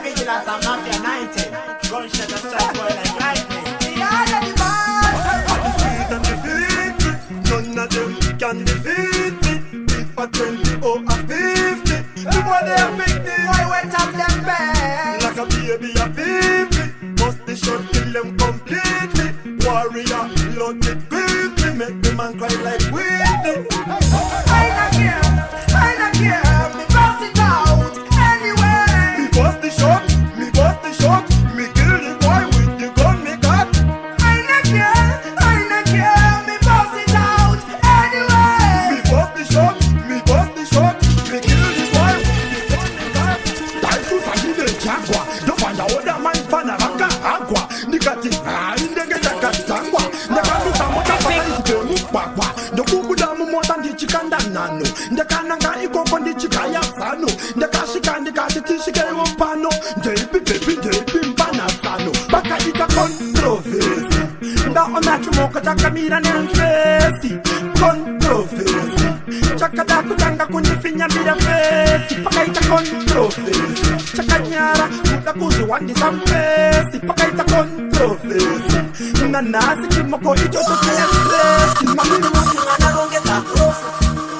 vigilance and mafia 19. Gunshot and strike boy like lightning. None of them can defeat me. If I 20 or a 50, the boy they a victim. Why wet up them bed? Like a baby a baby. Must be shot kill them completely. Warrior, loaded quickly. Make the man cry like Whitney. I don't care, me pass it out anyway. Me bust the shot, me kill the boy with the gun me got. I don't care, me pass it out anyway. Me bust the shot, me kill the boy with the gun me got. Die to Sandy Changwa, don't find out that man fana baka agua. Nikati, indege takatangwa. Nakami samoja pasa itemu pakwa. Dokubu damu mota ndichikanda nano. Ndekananga ikoko ndichikaya sano. Ndekashika ndikatitishike wopano. Ndepi mpana sano. Baka ika controversy. Nda onachu moka chakamira nenfesi. Controversy. Chakada kutanga kundifinya mira fesi. Paka ika controversy. Chakanyara muda kuzi wandi sampesi. Paka ika controversy. Nanasi kimoko icho chokaya stresi. Mamini Mwana rongeta profu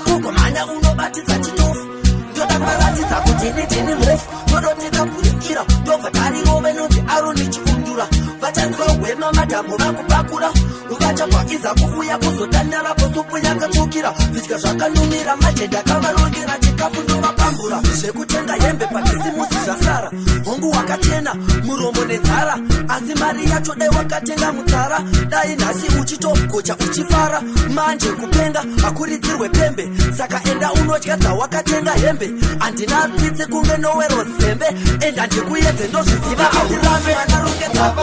Kukomanya unobatidza chitofu Ndoda kubaratidza kuti ndini mrefu Ndodotika kurikira Ndobva tariro venoti aroni chikundura Vachanzwa hwema madhambo vakupakura Vachabva iza kuuya kuzotandarapo supu yakatsvukira Vidya zvakanumira majenda kavarongera chikafu ndovapambura Zvekutenga hembe pakisimusi zvasara Hongu wakachena muromo nenzara Asi mari yacho dai wakatenga mutsara Dai nhasi uchitogocha uchifara Manje kupenga hakuridzirwe pembe Saka enda unotya dzawakatenga hembe Handina pitsi kunge nowero sembe Enda ndikuedze ndozviziva aurambe Anarongedza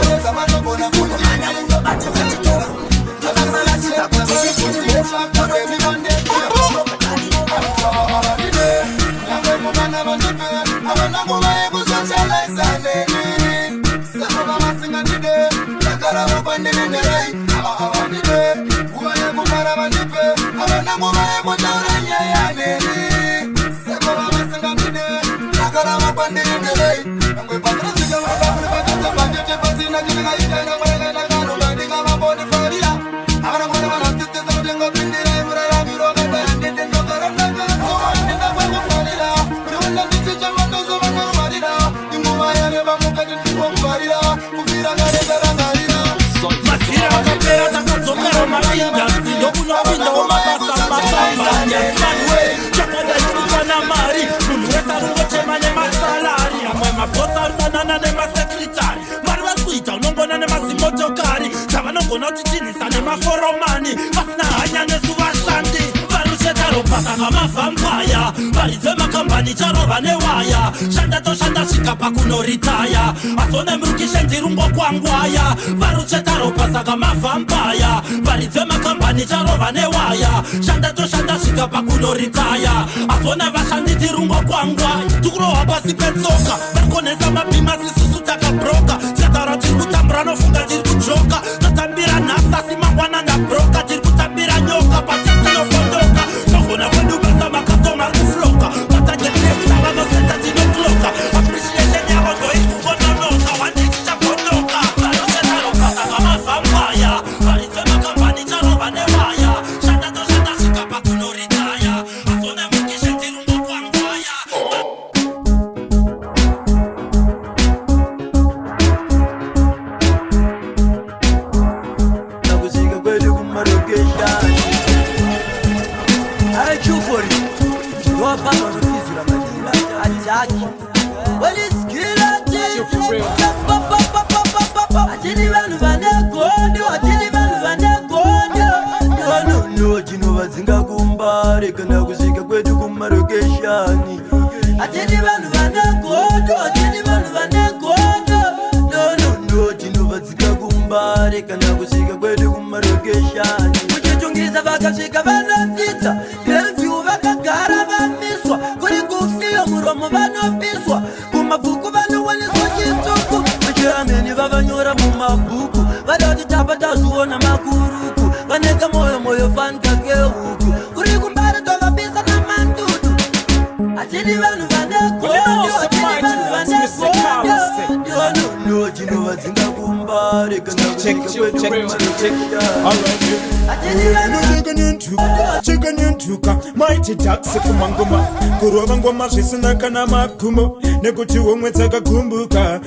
kukomanya unobatidza chitofu Ndodakubaratidza kuti ndini mrefu Ndodotika Shanda to shanda shikapa kunoritaya Asone mrukishe ndirungo kwangwaya Varucheta ropa saka mavampaya Varidze makambani charova newaya Shanda to shanda shikapa kunoritaya Asone vashandi ndirungo kwangwaya Tukuroha basi petsoka Varkonesa mabima sisusu takabroka Chatara tiri kutambira nofunga tiri kujoka Tatambira nasa simangwana ndabroka Tiri kutambira nyoka pati tinofondoka Tokona kwendu basa makatoma kufloka When you know some mighty, that's Mr. Carlos. zinga kumba Check chicken ntuka mighty ducks kumangoma kurova ngoma zvisina kana makumbo nekuti umwe dzakakumbuka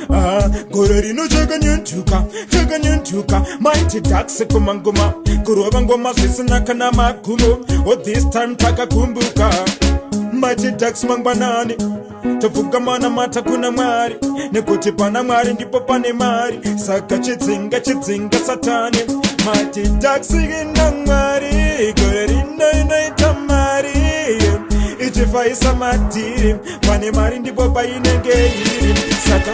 gore rino chicken ntuka mighty ducks kumangoma kurova ngoma zvisina kana makumbo this time takakumbuka mighty ducks mangwanani topfukamana mata kuna mwari nekuti pana mwari ndipo pane mari saka chidzinga satani mighty ducks ina mwari gore rino inoita mari ichifaisa matiri pane mari ndipo painenge iri saka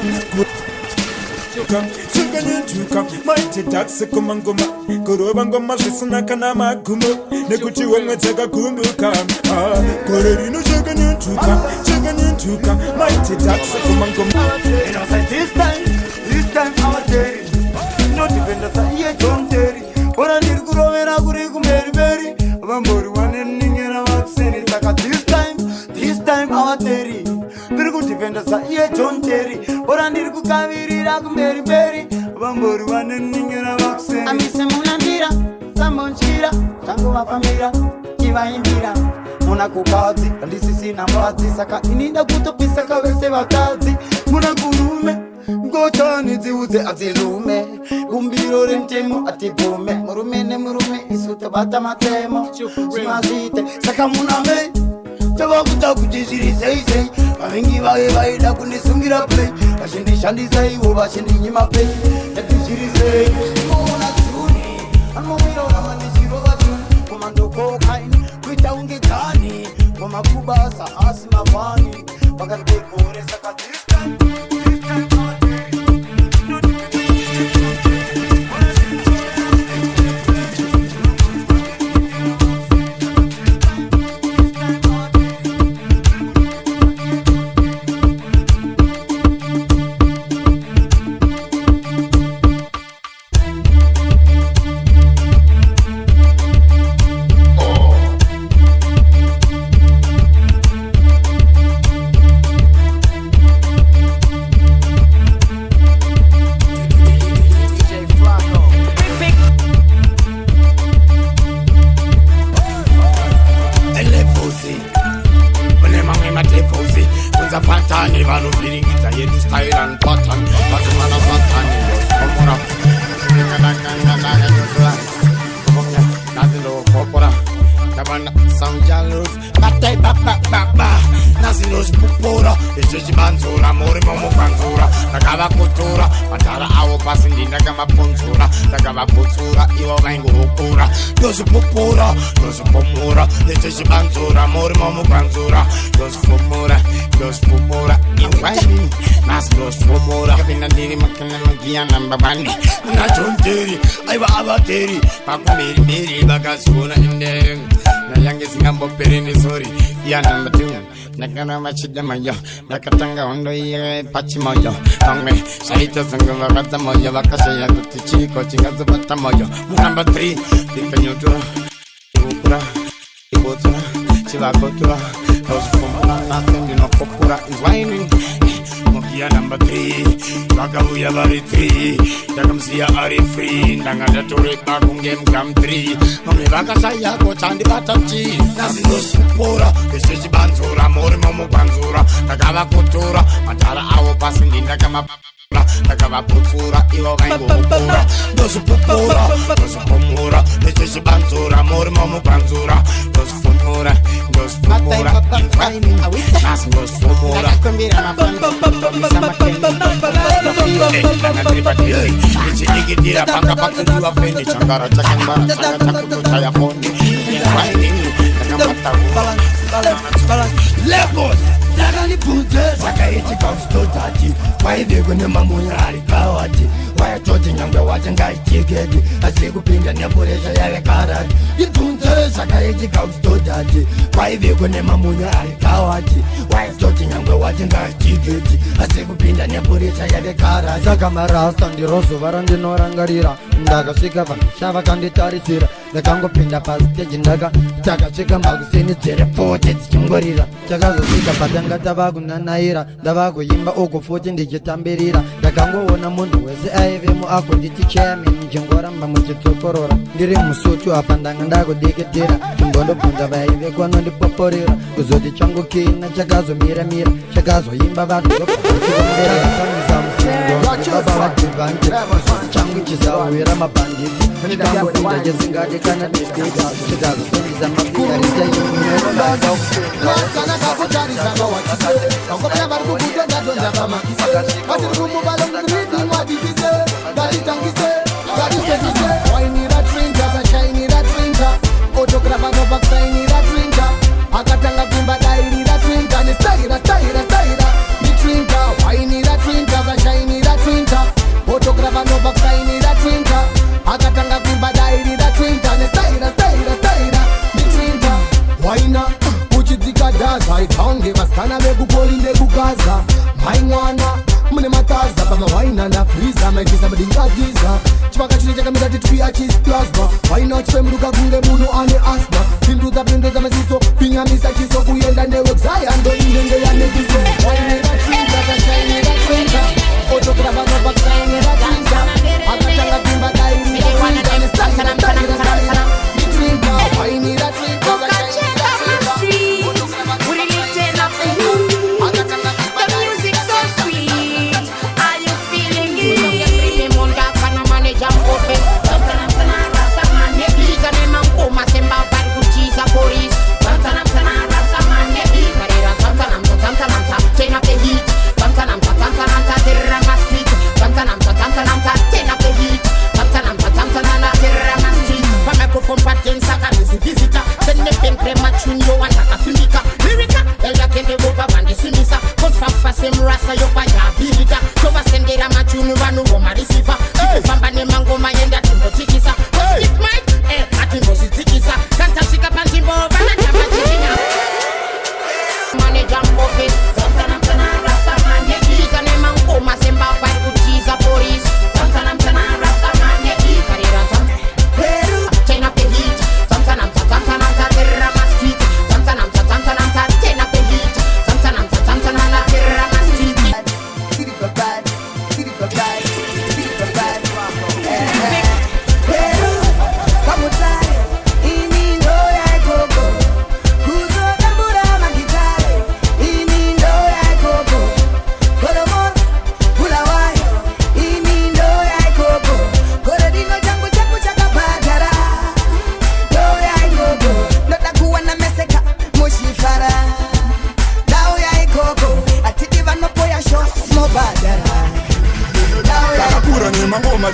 chikanyentuka mighty ducks kumangoma kurova ngoma zvisina kana magumo nekuti umwe dzakakumbuka gore rino chikanyentuka mighty ducks kumangoma This time our day no defenders are here John Terry ora ndiri kurovera kuri kumeri vambori vaneningera vakuseni saka this time our day ndiri kudefenders are here John Terry ora ndiri kukavirira kumeri vambori vaneningera vakuseni amise munandira sambonjira changovafambira ivaimbira muna kukadzi handisisina mbadzi saka ininda kutopisa kavese vakadzi muna kurume ngotani dziudze adzilume gumbiro remtemo atibvume murume nemurume isu tobata matemo zvimazvite saka muname tavakuda kuti zviri seisei vavengi vave vaida kundisungira play vachindishandisa ivo vachindinyima play ati zviri sei ona dzuni anomwira uramanichirova dzuni komandokokaini kuita unge dzani komakubasa asi mavhani pakati pegore saka this time pakumeri vakazviona ende nayange singambopereni sori yanamba 2 ndakana machida moyo ndakatanga hondo iye pachimoyo vamwe zvaita zungu vakadza moyo vakashaya kuti chiko chingazobata moyo munamba 3 ndikanyotora ikukura ikotora chivakotora ndozvifumura nase ndinokopura izwaini mukiya namba 3 vakauya vari 3 ndakamusiya ari free ndanga ndatoreba kunge mugam 3 vamwe vakashayako chandibata chi nasinozvipora zvese chibanzura muri momugwanzura ndakavakotora madhara avo pasi ndindakamapapula ndakavaputsura ivo vaingopupura ndozvipupura zvese chibanzura muri momugwanzura ndozvifumura nasi ndozvifumura ichidikidira panga pakudiwa fendi changara chakangwara changa chakutochaya fondi Lagos ndakanibvunze zvakaitika kustotati waivekwe nemamunya ari kawati wayatoti nyangwe wati ngaitiketi asi kupinda nepuresha yave karati ibvunze zvakaitika kustotati waivekwe nemamunya ari kawati wayatoti nyangwe wati ngaitiketi asi kupinda nepuresha yave karati saka marasta ndiro zuva randinorangarira ndakasvika vanhu vakanditarisira ndakangopinda pasiteji takasvika makuseni dzerepote dzichingorira takazosvika patanga tava kunanaira ndava kuimba uko futi ndichitambirira ndakangoona munhu wese aivemo ako nditi chairman ndichingoramba muchitsokorora ndiri musutu apa ndanga ndakudeketera chimbondobvunza vaive kwanondipoporera kuzoti changu kina chakazomiramira chakazoimba vanhu zvoachikomberera baba vadhivanti changu chisawira mabhanditi chikangopinda chesingati kana desteta chikazosendisa akatanga kuimba dairira trinta nestaira staira staira nitrinta wainira trinta zashainira trinta photographer nobva kusainira trinta akatanga kuimba dairira trinta nestaira staira staira nitrinta waina uchidzika dhaza itaunge vasikana vekupoli ndekugaza maimwana mune mataza pamawaina nafriza maitisa madingadiza chivaka chine chakamira titwiya chisplasma waina uchifemruka kunge munhu ane asma pindudza maziso pinyamisa chiso kuyenda newexaya ndoinenge yanekiso wainera trinta zashainera trinta fotografa nobva kusainera trinta akatanga kuimba dairira trinta nestaira staira staira nitrinta wainera trinta zashainera trinta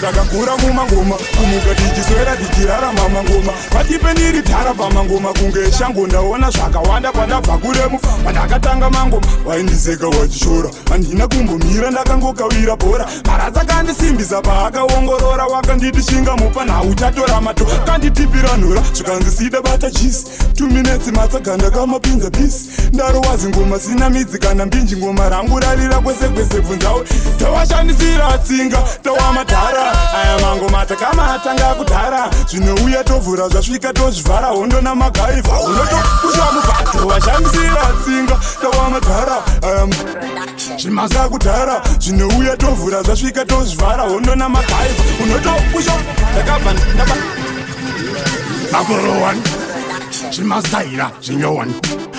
takakura mumangoma kumuka tichiswera tichirarama mangoma vatipe ndiri dhara pamangoma kunge shango ndaona zvakawanda pandabva kuremu pandakatanga mangoma waindiseka wachishora handina kumbomira ndakangokawira bhora mara dzakandisimbisa paakaongorora wakanditi shinga mupa nhau chatora mato kanditipira nhora zvikanzisida bata chisi 2 minutes matsaganda kamapinza pisi ndarowazi ngoma sina midzi kana mbinji ngoma rangu rarira kwese kwese bvunzawo tawashandisira tsinga tawamadhara aya mangoma takamatanga kudhara zvinouya tovhura zvasvika tozvivhara hondo namagaivha unotokusha mubato washandisira tsinga tawamadhara aya zvimasa kudhara zvinouya tovhura zvasvika tozvivhara hondo namagaivha unotokusha takabva ndaba akorowani zvimastaira zvinyowani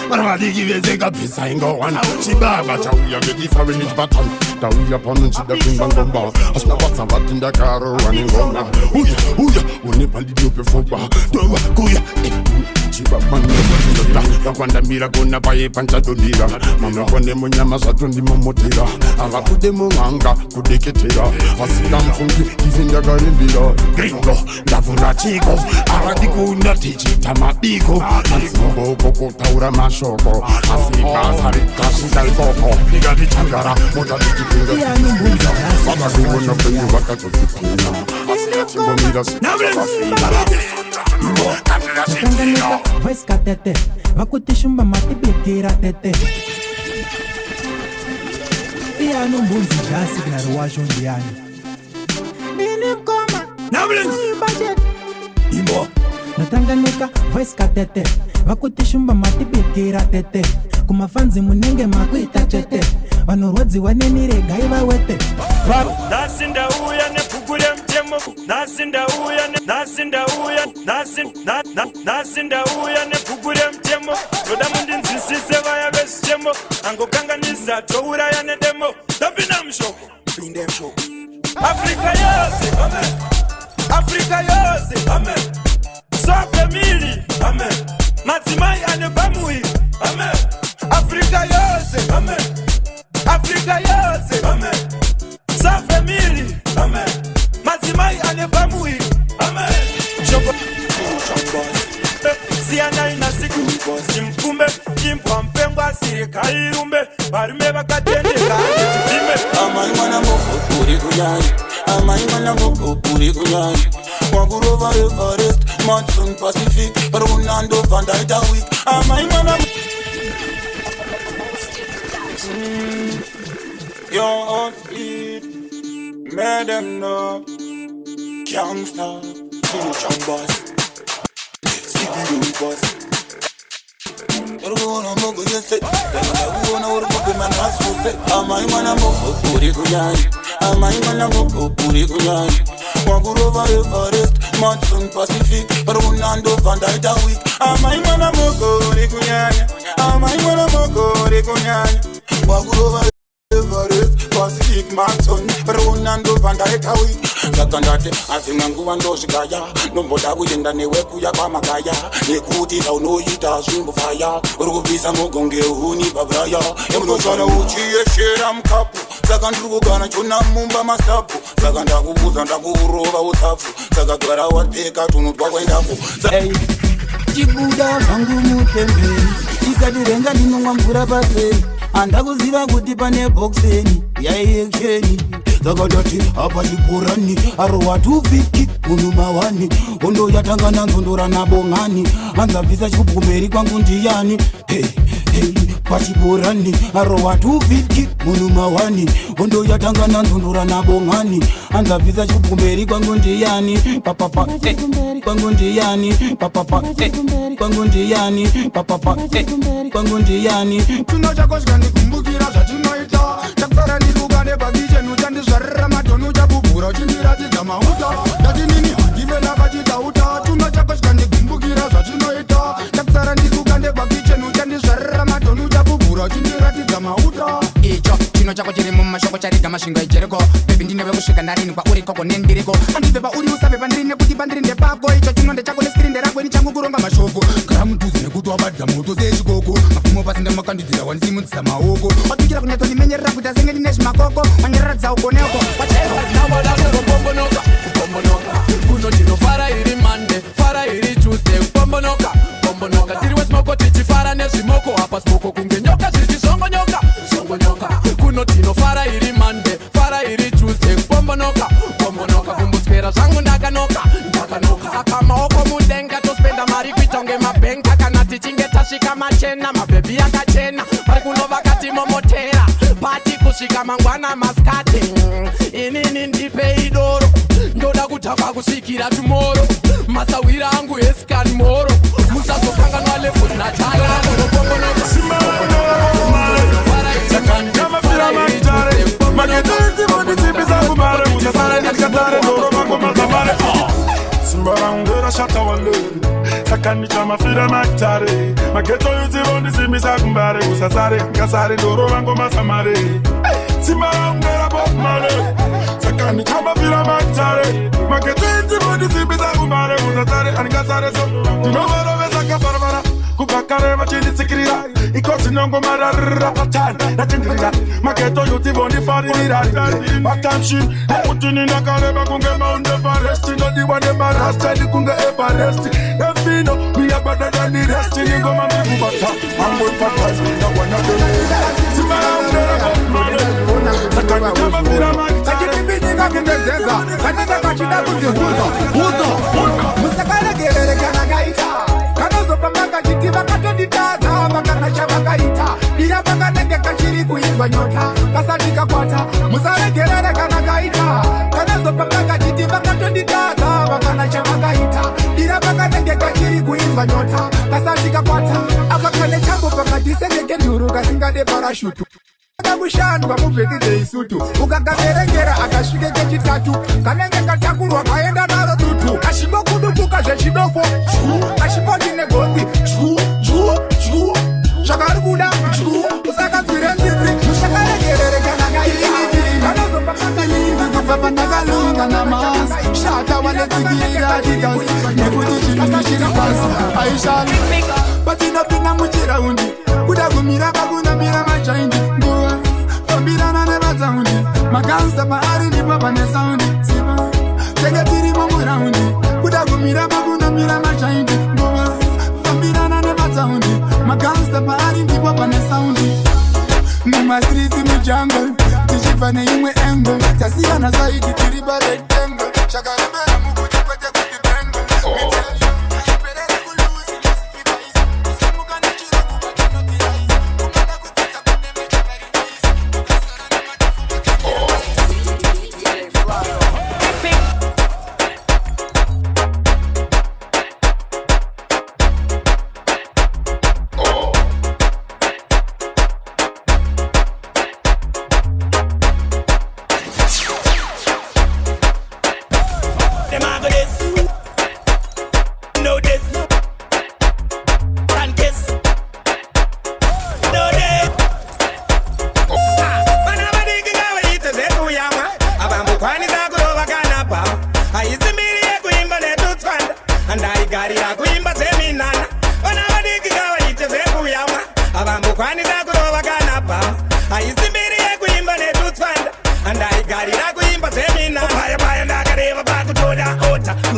vana vadiki vese kabvisa ingowana chibaba chauya vedifa venichibatana ndauya pano nchida kuimba ngoma asina basa vati ndakarowa nengoma uya une pandidiope pfungwa tova kuya chibabanaaa yakwandamira kona paye panchadonira mamwakone munyama zvatondimomotera avakude mung'anga kudeketera asina mfungi izi ndakarimbira gringo ndavhura chiko avadikunda tichita mabiko anzimboko kutaura mashoko asibasa rikashindaikoko ndikatichangara motatichipinga vakakuona kwenyu vakazotipina asinachimbomira voice katete vakutishumba matibekera tete iyani umbunzi jasi kunari washo ndiyani mini mkoma imbo Natanganika voice katete vakutishumba matibikira tete kumafanzi munenge makuita chete vanorwadziwa nemiregai vawete nasindauya nepugure mtemo nasindauya nepugure mtemo toda mundinzwisise vaya vezitemo angokanganisa touraya nedemo tapinda mushoko pinde mushoko Afrika yose amen Afrika yose amen sa family amen madzimai ane pamuviri amen Afrika yose amen Afrika yose amen sa family amen madzimai ane pamuviri amen shoko siyana inasiku simkumbe impwampengwa sirikairumbe varume vakatendeka ane amai mwana moko kuri kunyanya amai mwana moko kuri kunyanya Wagurova Everest Monsoon Pacific Ronaldo Van Dijk week amai mwana Your speed made them know can't stop future boss city boss Everyone I'm going to say everyone I'm going to man has to say amai mwana moko kuri kunyanya amai mwana moko kuri kunyanya Wagurova Everest Monsoon Pacific Ronaldo Van Dijk week amai mwana moko kuri kunyanya amai mwana moko kuri kunyanya Wagurova Everest Pacific Monsoon Ronaldo Van Dijk week Sakandate azinganguwa ndosvikaya nomboda kuenda newe kuya kwamakaya nekuti daunoita zvimbofaya uri kubvisa mugonge huni pabraya emunotsvara uchiyeshera mukapu saka ndiri kugana chona mumba masapu saka ndakuudza ndakurova utsafu saka gara wapfeka tunotwa kwaendako chibuda zvangu mutemberi ikatirenga ndinonwa mvura paseri andakuziva kuti pane bhokiseni yaiyeksheni zakadati apa chiporani arova 250 munhu mawani ondo yatangana nzondora nabongani anzabvisa chikumberi kwangu ndiyani pachiporani arova 250 munhu mawani ondo yatangana nzondora nabongani anzabvisa chikumberi kwangu ndiyani papapa kwangu ndiyani papapa kwangu ndiyani papapa kwangu ndiyani tuno chakosvika ndikumbukira zvatinoita takusara ndiruka nepakichenu chandizvarira madhonu chabubhura uchindiratidza mauta ndatinini handivela kachitauta tuno chakosvika ndikumbukira zvatinoita takusara ndiruka nepakichenu chandizvarira madhonu chabubhura uchindiratidza mauta icho chino chako chiri mumashoko chariga masvingo ijereko bebi ndineve kusvika ndarini kwauri koko nendiriko handibve pauri usabve pandiri nekuti pandiri ndepako icho chino ndechako nesiri nderangweni changu kuronga mashoko gara mudhuze nekuti wabadza moto sechikoko mafumo pasi ndemakandidzira wandisimudzisa maoko watukira kunyatonimenyerera kuti asenge ndine zvimakoko wanyereradza ugoneko wachaiwaawadakumbombonoka kuno tinofara iri mande fara iri tuesday kupombonoka pombonoka tiri wesimoko tichifara nezvimoko apa simoko kunge nyoka zvichizongonyoka kuno tinofara iri mande fara iri tuesday kupombonoka kumbuswera zvangu ndakanoka saka maoko mudenga tospenda mari kuita unge mabhenga kana tichinge tasvika machena mabhebhi akachena vari kunovakati momotera pati kusvika mangwana maskati inini ndipei doro ndoda kutapa kusvikira tumoro masawira angu esikani moro musazokanganwa levhos Sakanicha mafira matare mageto yuzivo ndisimbisa kumbare usasare ngasare ndoro vango masamare simba ungera bokmare sakanicha mafira matare mageto yuzivo ndisimbisa kumbare usasare angasare so ndinovorovesa kabarabara kubakare vachinditsikirira ikosi nongo mararira patani nachindirira mageto yuzivo ndifaririra vatamshin nekutini ndakareba kunge Mount Everest ndodiwa nemarasta ndikunge Everest efino miyabada dani resti ningoma mikubata mambo ipakazi ndakwanadolera simaraundera bomane sakanichama firamani sakitipinyika kundezeza katika kachida kuzihuza musakaregerere kanagaita kanozopambaka chitiva katonditaza vakanacha vakaita dira vakanenge kachiri kuizwa nyota kasatika kwata musaregerere kanagaita kanozopambaka chitiva katonditaza vakanacha vakaita dira kakanenge kachiri kuinzwa nyota kasati kakwata akakane changu pakadisengeke nduru kasingade parashutu kushandwa mubhekide isutu ukakaverengera akasvike kechitatu kanenge katakurwa kaenda naro dutu kashimbokudubuka zvechidoko kashimbochi negonzi zvakari kuda usakanzwire nzizi usakaregererekaakaiaazopapandakalinga namasi shata wanetsikira dikasi nekuti chinhu chiri pasi aishali patinopinda muchiraundi kuda kumira pakunamira machaindi nguva fambirana nevadzaundi maganza paari ndipo pane saundi siva tenge tirimo muraundi kuda kumira pakunamira machaindi nguva fambirana nevadzaundi maganza paari ndipo pane saundi mumastriti mujungle tichibva neimwe engle tasiyana zaidi tiri parectangle chakarembera mukuti kwete kuti bengle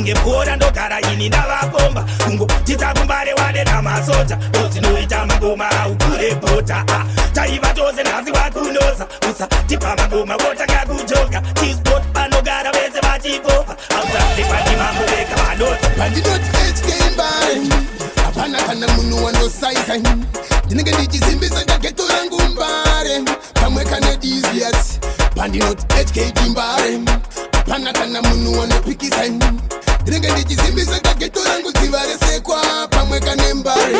ungepora ndogara ini ndavapomba kungo titakumbare wade namasoja dozinoita magoma aukurebota taiva tose nhasi wakunoza usa tipa magoma votanga kujoga tispot vanogara vese vachipopa autalepandimamboveka vanota pandinoti hkmbare hapana kana munhu wanosaisa ndinenge ndichizimbisa ndageto rangu mbare pamwe kane dizias pandinoti hkmbare hapana kana munhu wanopikisa ndinenge ndichizimbisa kageto rangu dziva resekwa pamwe kane mbare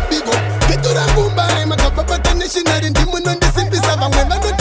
bigo geto rangu mbare makapapata nationari ndimunondisimbisa vamwe vanoti